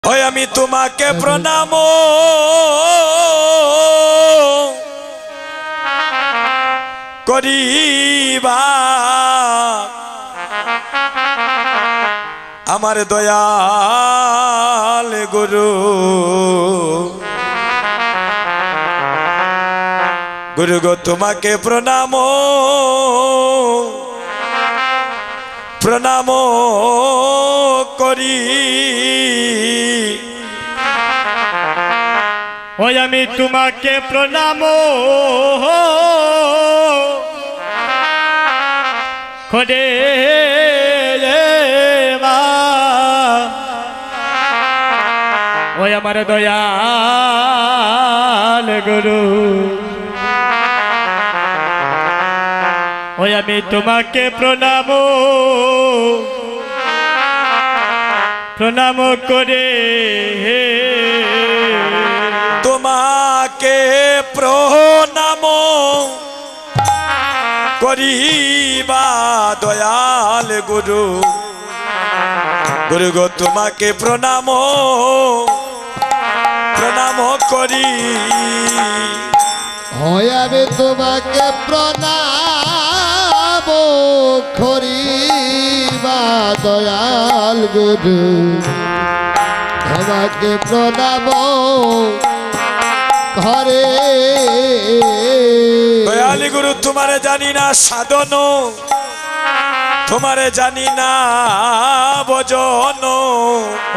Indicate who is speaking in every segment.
Speaker 1: ওই আমি তোমাকে প্রণাম করিবা আমার দয়াল গুরু গুরু গো তোমাকে প্রণাম প্রণাম করি
Speaker 2: ওই আমি তোমাকে প্রণাম করে ওই আমার দয়াল গুরু ওই আমি তোমাকে প্রণাম প্রণাম করে
Speaker 1: তোমাকে প্রণাম করিবা দয়াল গুরু গুরু গো তোমাকে প্রণাম প্রণাম করি
Speaker 3: হয় আমি তোমাকে প্রণাম করিবা দয়াল গুরু তোমাকে প্রণাম ঘরে
Speaker 1: দয়াল গুরু তোমারে জানি না সাধন তোমারে জানি না ভজন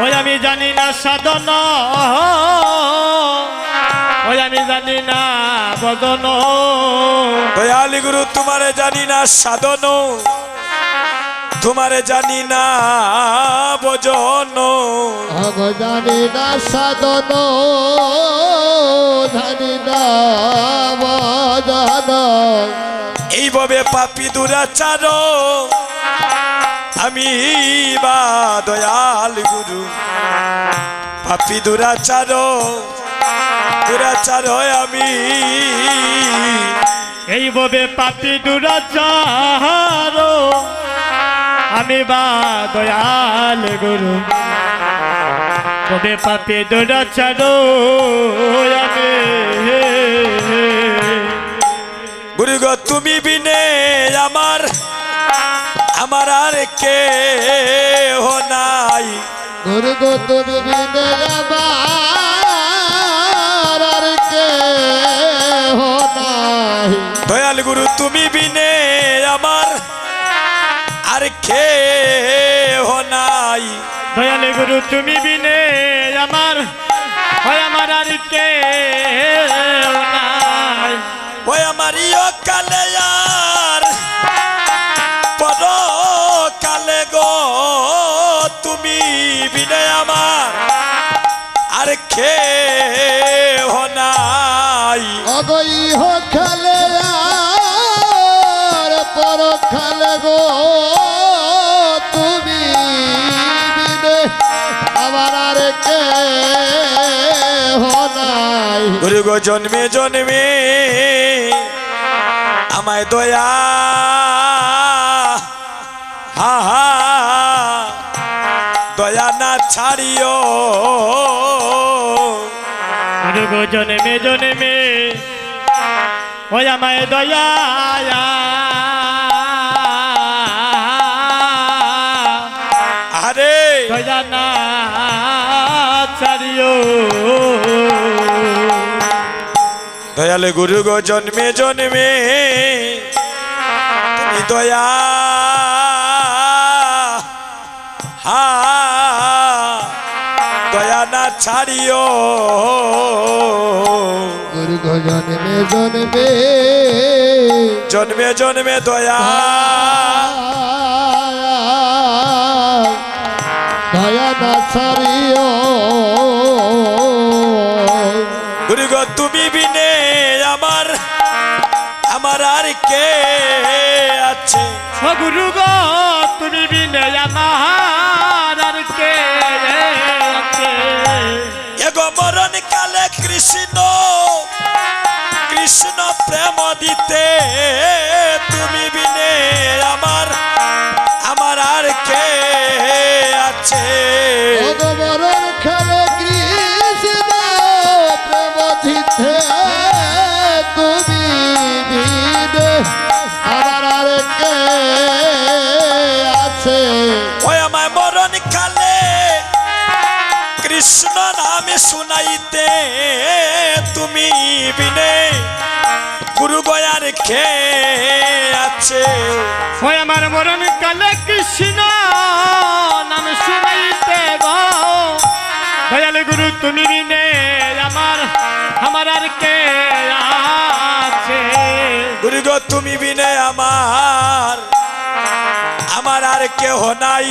Speaker 2: ওই আমি জানি না সাধন ওই আমি জানি না বদন
Speaker 1: দয়াল গুরু তোমারে জানি না সাধন তোমারে জানি না ভজন
Speaker 3: জানি না সাধন জানি না ভজন
Speaker 1: এইভাবে পাপী দুরাচার আমি বা দয়াল গুরু পাপী দুরাচার দুরাচার আমি
Speaker 2: এইভাবে পাপি দুরাচার আমি বা দয়াল গুরু তবে পাপি দুরাচার আমি
Speaker 1: গুরু গো তুমি বিনে আমার আমার আর কে নাই
Speaker 3: গুরু গো তুমি বিনে আমার আর কে নাই
Speaker 1: দয়াল গুরু তুমি বিনে আমার আর কে নাই
Speaker 2: দয়াল গুরু তুমি বিনে আমার হয় আমার আর কে নাই
Speaker 1: ওই আমার কালে আর পর কালে গো তুমি বিনে আমার আর কে নাই
Speaker 3: অগই হো খেলে আর পর খেলে গো তুমি বিনে আমার আর কে নাই
Speaker 1: গুরু গো জন্মে জন্মে আমায় দয়া হা হা দয়া না ছাড়িও
Speaker 2: গুরু গো জন্মে জন্মে ওই আমায় দয়া
Speaker 1: আরে
Speaker 2: দয়া না ছাড়িও
Speaker 1: দয়ালে গুরু গো জন্মে জন্মে তুমি দয়া হা দয়া না ছাড়িও
Speaker 3: গুরু গো জন্মে জন্মে
Speaker 1: জন্মে জন্মে দয়া
Speaker 3: দয়া না ছাড়িও
Speaker 1: গুরু গো তুমি বিনে আমার আমার আর কে আছে
Speaker 2: ও গুরু গো তুমি বিনে আমার আর কে আছে
Speaker 1: এগো মরণ কালে কৃষ্ণ কৃষ্ণ প্রেম দিতে তুমি বিনে আমার আমার আর কে আছে
Speaker 3: মরণ খেলে
Speaker 1: কৃষ্ণ নামে শুনাইতে তুমি বিনে গুরু গয়ার খে আছে।
Speaker 2: ওই আমার মরণ কালে কৃষ্ণ নাম শুনাইতে গো দয়াল গুরু তুমি বিনে আমার আর কে আছে।
Speaker 1: গুরু গো তুমি বিনে আমার আর কেহ নাই।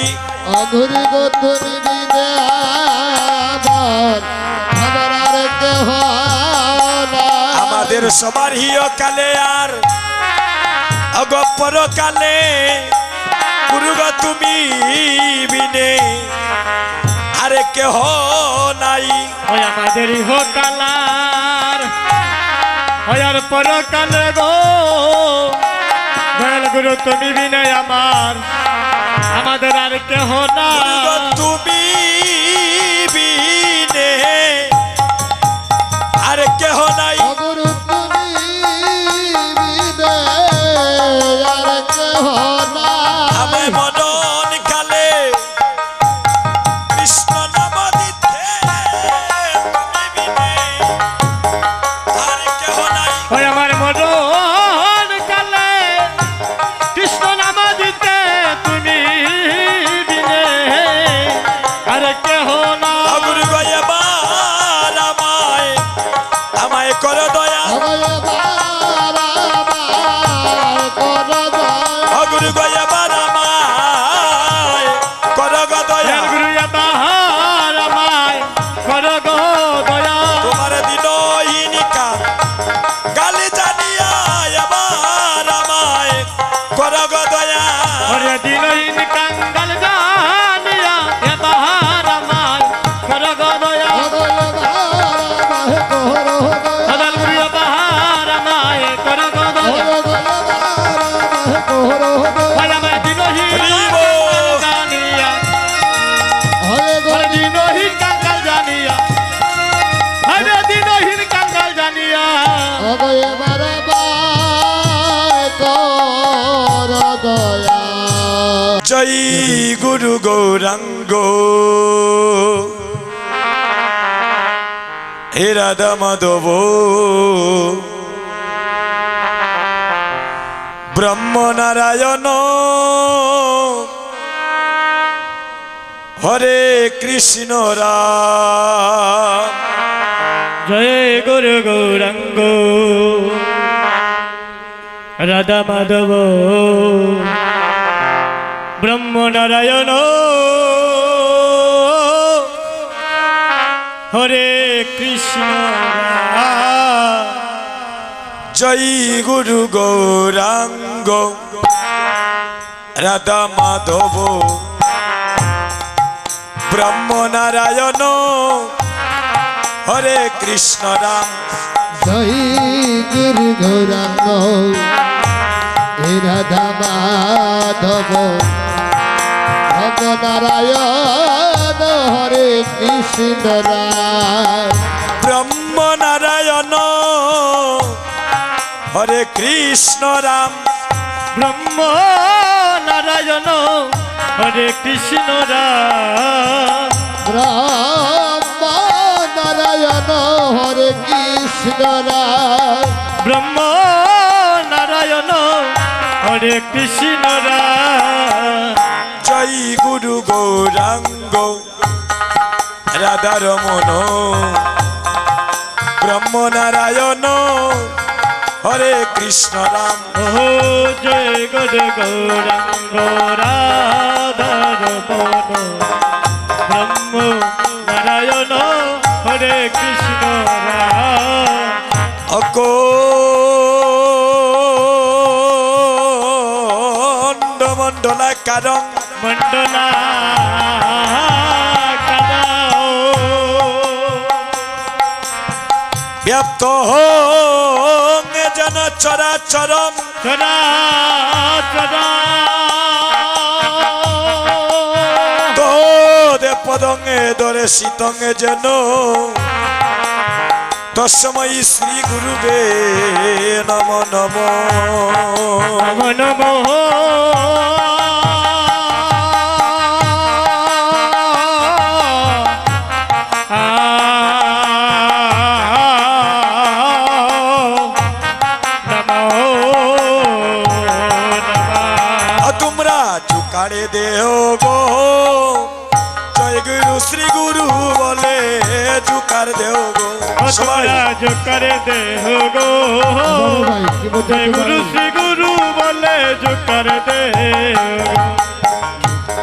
Speaker 3: অঘুরি গো তুমি বিনে আমার আর কেহ নাই।
Speaker 1: আমাদের সবার হিয় কালে আর অগপর কালে গুরু গো তুমি বিনে আর কেহ নাই।
Speaker 2: ওই আমাদের ইহকালার ওই আর পরকালে গো দয়াল গুরু তুমি বিনে আমাদের আর কেহ না।
Speaker 1: গুরু গো তুমি বিনে আর কেহ নাই।
Speaker 3: অঘুরি তুমি বিনে আর কেহ নাই।
Speaker 1: আমায় মনন কালে কৃষ্ণ নাম দিতে তুমি বিনে আর কেহ নাই।
Speaker 2: ওই আমার মরণ কালে কৃষ্ণ নাম দিতে তুমি বিনে আর কেহ না।
Speaker 1: গুরু গো এবার আমায় কর দয়া। গুরু গো এবার আমায় কর গো দয়া।
Speaker 2: গুরু এবার আমায় কর গো দয়া।
Speaker 1: তোমার দিনহীনিকা গালি জানিয়া এবার আমায় কর গো দয়া।
Speaker 2: ওরে দিনহীন কাঙ্গাল জানিয়া এবার আমায় কর গো দয়া। সদাল গুরু এবার আমায় কর গো দয়া। ওই আমার দিনহীন
Speaker 1: হরিব।
Speaker 2: কাঙ্গাল জানিয়া ওরে দিনহীন কাঙ্গাল জানিয়া ওরে দিনহীন কাঙ্গাল জানিয়া
Speaker 1: জয় গুরু গৌরাঙ্গ হে রাধা মাধব ব্রহ্ম নারায়ণ হরে কৃষ্ণ রাম।
Speaker 2: জয় গুরু গৌরাঙ্গ রাধা মাধব ব্রহ্ম নারায়ণ হরে কৃষ্ণ রাম।
Speaker 1: জয় গুরু গৌরাঙ্গ রাধা মাধব ব্রহ্ম নারায়ণ হরে কৃষ্ণ রাম।
Speaker 3: জয় গুরু গৌরাঙ্গ হে রাধা মাধব ভব নারায়ণ হরে কৃষ্ণ রাম।
Speaker 1: ব্রহ্ম নারায়ণ হরে কৃষ্ণ রাম।
Speaker 2: ব্রহ্ম নারায়ণ হরে কৃষ্ণ রাম।
Speaker 3: ব্রহ্ম নারায়ণ হরে কৃষ্ণ রাম।
Speaker 2: ব্রহ্ম নারায়ণ হরে কৃষ্ণ রাম।
Speaker 1: জয় গুরু গৌরাঙ্গ রাধারমণ ব্রহ্ম নারায়ণ হরে কৃষ্ণ রাম।
Speaker 2: ও জয় গুরু গৌরাঙ্গ রাধারমণ ব্রহ্ম নারায়ণ হরে কৃষ্ণ রাম।
Speaker 1: অকন্ড মণ্ডলা কারং
Speaker 2: মণ্ডলা কাদাও
Speaker 1: ব্যাপ্ত হং জন চরাচরম
Speaker 2: চরা চরা
Speaker 1: তোদে পদঙ্গে দরে শীতঙ্গে যেন তস্মৈ শ্রী গুরুবে নম নম।
Speaker 2: নম নম
Speaker 1: দেহ গো জয় গুরু শ্রী গুরু বলে জুকার দেহ গো সবাই
Speaker 2: তোমরা জোকার দেহ গো
Speaker 3: ভাই কি বলছো
Speaker 2: জয় গুরু শ্রী গুরু বলে জোকার দেহ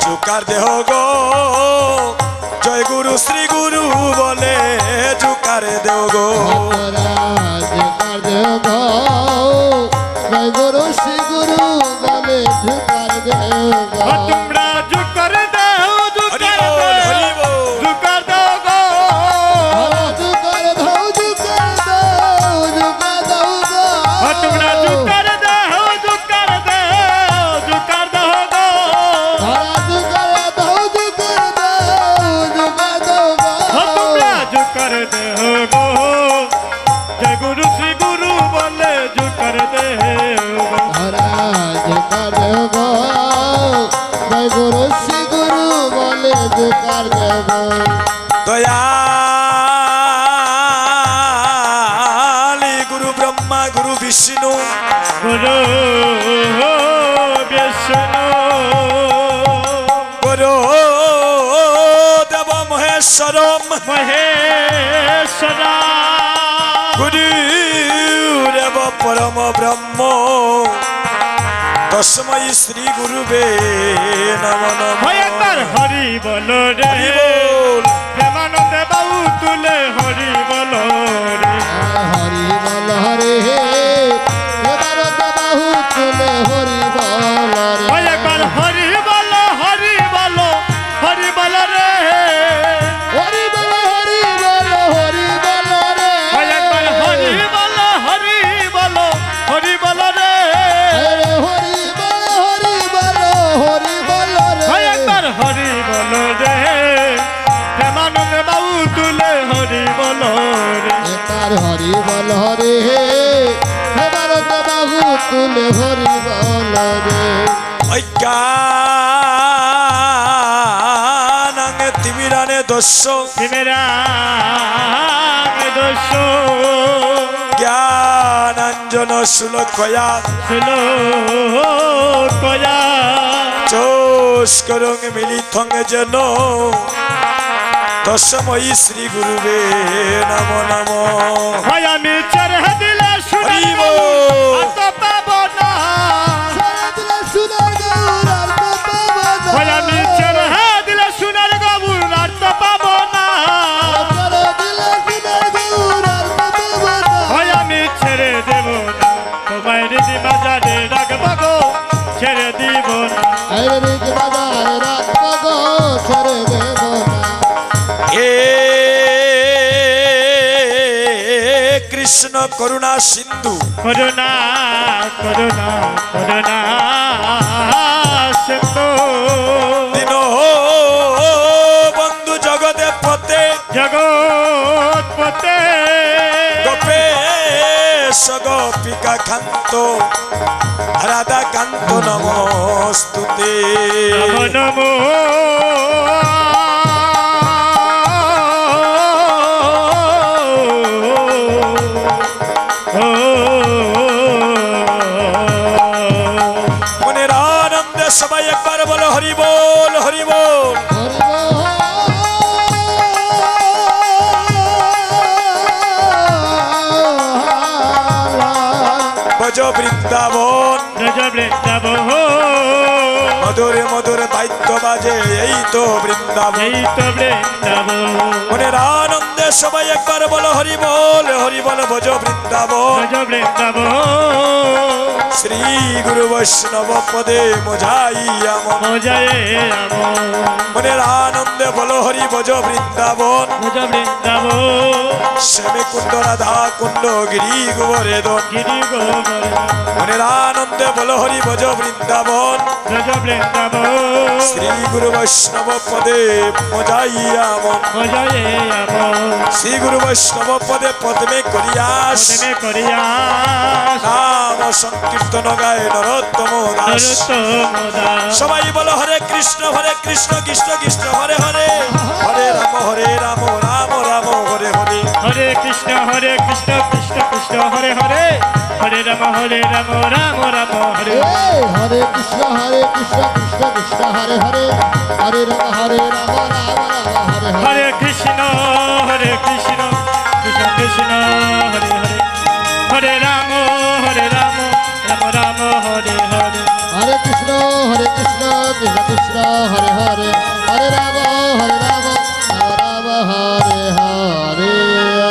Speaker 1: জুকার দেহ গো জয় গুরু শ্রী গুরু বলে জুকার দেহ গো
Speaker 3: ভক্তরাজ কার দেহ গো জয় গুরু শ্রী গুরু বলে ঝুকার দেহ গো
Speaker 2: তোমরা জোকার দেহ
Speaker 1: হরি বল হরি বল
Speaker 2: জোকার দেহ গো
Speaker 3: ঝুকার দাও ঝুকার দাও ঝুকার দাও গো
Speaker 2: তোমরা জোকার দেহ জোকার দেহ জোকার দেহ গো
Speaker 3: ঝুকার দাও ঝুকার দাও ঝুকার দাও গো
Speaker 2: তোমরা জোকার দেহ গো জয় গুরু শ্রী গুরু বলে জোকার দেহ গো
Speaker 3: মহারাজ কার দেহ গো জয় গুরু শ্রী গুরু বলে ঝুকার দেহ গো
Speaker 1: দয়ালি গুরু ব্রহ্মা গুরু বিষ্ণু
Speaker 2: গুরু বিষ্ণু
Speaker 1: গুরু দেব মহেশ্বরম
Speaker 2: মহেশ্বরা
Speaker 1: গুরু দেব পরম ব্রহ্ম তস্মৈ শ্রী গুরুবে নমঃ নমঃ
Speaker 2: একবার হরি বল রে
Speaker 1: হরি বল
Speaker 2: প্রেমানন্দে বাবু তুলে হরি বল রে
Speaker 3: হরি বল হরে এবার বাহু তুলে হরি বল রে
Speaker 2: একবার হরি বল হরি বল হরি বল রে
Speaker 3: হরি বল হরি বল হরি বল রে
Speaker 2: একবার হরি বল হরি বল হরি বল রে
Speaker 3: আরে হরি বল হরি বল হরি বল রে
Speaker 2: একবার হরি বল রে প্রেমানন্দে বাবু তুলে হরি বল রে
Speaker 3: এবার হরি বল হরে এবার বাহু তুলে হরি বল রে
Speaker 1: ঐক্যানাং তিমিরানে দস্য
Speaker 2: মেরা দোষ
Speaker 1: জ্ঞানাঞ্জন সুলক্ষয়া
Speaker 2: শুলো কয়া
Speaker 1: চোষ করং মিলিথং যেন তস্মৈ শ্রী গুরুবে নমঃ নমঃ
Speaker 2: হয় আমি চার দিলে শুনি
Speaker 1: হরি বল।
Speaker 2: আর তো পাবো না
Speaker 3: সারাদিন সুনার গৌর আর তো পাবো না
Speaker 2: হয় আমি চার দিলে সোনার গবুর আর তো পাবো না
Speaker 3: সারাদিন সুনার গৌর আর তো পাবো না
Speaker 2: হয় আমি ছেড়ে দেব না তোমায় রীতি বাজারে রাখবো গো ছেড়ে দিব না
Speaker 3: আরে রিজ বাজারে রাখবো গো ছেড়ে দেব না
Speaker 1: হে কৃষ্ণ করুণা সিন্ধু
Speaker 2: করুণা করুণা করুণা সিন্ধু
Speaker 1: দিন বন্ধু জগতে পতে
Speaker 2: জগৎ পতে
Speaker 1: গোপেশ গোপিকা কান্ত রাধা কান্ত নমস্তুতে
Speaker 2: নমো নমো
Speaker 1: মনের আনন্দে সবাই একবার বলো হরি বল হরি বল ভজ বৃন্দাবন মধুরে মধুরে বাদ্য বাজে এই তো বৃন্দাবন মনের আনন্দে সবাই একবার বলো হরি বল ভজ বৃন্দাবন শ্রী গুরু বৈষ্ণব পদে মোঝাইয়া মন মনের আনন্দে বলো হরি ভজ বৃন্দাবন শ্যামে কুণ্ড রাধা কুণ্ড গিরি গোবরেদন মনের আনন্দে বলো হরি ভজ বৃন্দাবন শ্রী গুরু বৈষ্ণব পদে মোঝাইয়া মন শ্রী গুরু বৈষ্ণব পদে পদ্মে করিয়াস নাম সংকীর্তন গায় নরোত্তম দাস সবাই বলো হরে কৃষ্ণ কৃষ্ণ কৃষ্ণ হরে হরে হরে রাম রাম রাম হরে হরে
Speaker 2: হরে কৃষ্ণ কৃষ্ণ কৃষ্ণ হরে হরে হরে রাম রাম রাম হরে
Speaker 3: হরে কৃষ্ণ কৃষ্ণ কৃষ্ণ হরে হরে হরে রাম রাম রাম হরে হরে
Speaker 2: হরে কৃষ্ণ কৃষ্ণ কৃষ্ণ হরে হরে হরে রাম রাম রাম হরে হরে
Speaker 3: হরে কৃষ্ণ কৃষ্ণ কৃষ্ণ কৃষ্ণ হরে হরে হরে রাম